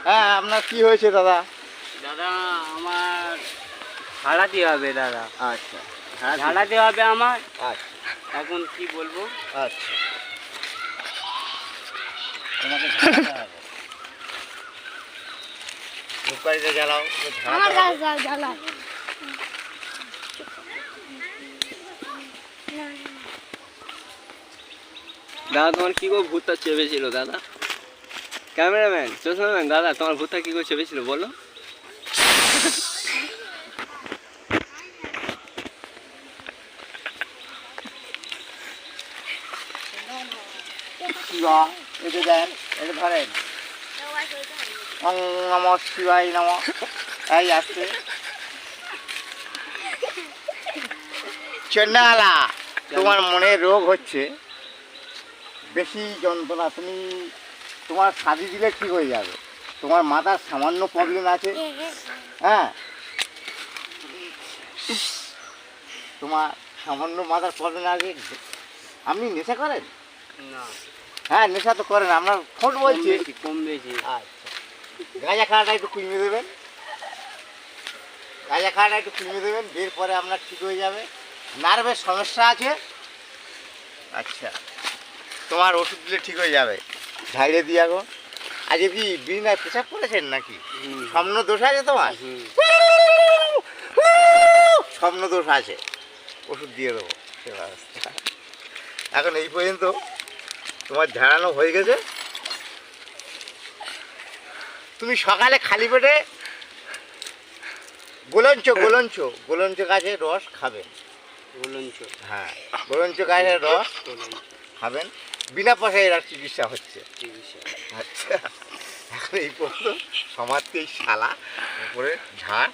হ্যাঁ, আপনার কি হয়েছে দাদা? দাদা আমার ঝাড়াতে হবে দাদা। আচ্ছা, ঝাড়াতে হবে আমার। আচ্ছা এখন কি বলবো? আচ্ছা, তোমাকে ঝাড়াতে হবে। ধূপকাঠিটা জ্বালাও, ঝাড়াতে হবে। দাদা তোমার কি করে ভূতটা চেপেছিল দাদা? ক্যামেরাম্যান, চশমাম্যান, দাদা তোমার ভূতটা কি করে চেপেছিল বলো? শিবা, এটা দেন, এটা ধরেন। ওং নমঃ শিবায় নমঃ। এই আসছে চেন্নালা, তোমার মনে রোগ হচ্ছে, বেশি যন্ত্রণা। তোমার শাদি দিলে ঠিক হয়ে যাবে। তোমার মাথার সামান্য প্রবলেম আছে। হ্যাঁ, তোমার সামান্য মাথার প্রবলেম আছে। আপনি নেশা করেন? না। হ্যাঁ, নেশা তো করেন। আপনার ফোন বলছি কম বেশি। আচ্ছা, গাঁজা খাওয়াটা একটু কমিয়ে দেবেন। গাঁজা খাওয়াটা একটু কমিয়ে দেবেন, এর পরে আপনার ঠিক হয়ে যাবে। নার্ভের সমস্যা আছে। আচ্ছা, তোমার ওষুধ দিলে ঠিক হয়ে যাবে। ঝাইড়ে দিয়া গো। আজকে কি বিনায় পেশাব করেছেন নাকি? স্বপ্ন দোষ আছে তোমার? স্বপ্ন দোষ আছে, ওষুধ দিয়ে দেবো। এখন এই পর্যন্ত তোমার ঝাড়ানো হয়ে গেছে। তুমি সকালে খালি পেটে গোলঞ্চ গাছের রস খাবেন। হ্যাঁ, গোলঞ্চ গাছের রস খাবেন। বিনা পয়সায় এর চিকিৎসা হচ্ছে। আচ্ছা, এখন এই পর্যন্ত সমাজকে এই শালা উপরে ঝাড়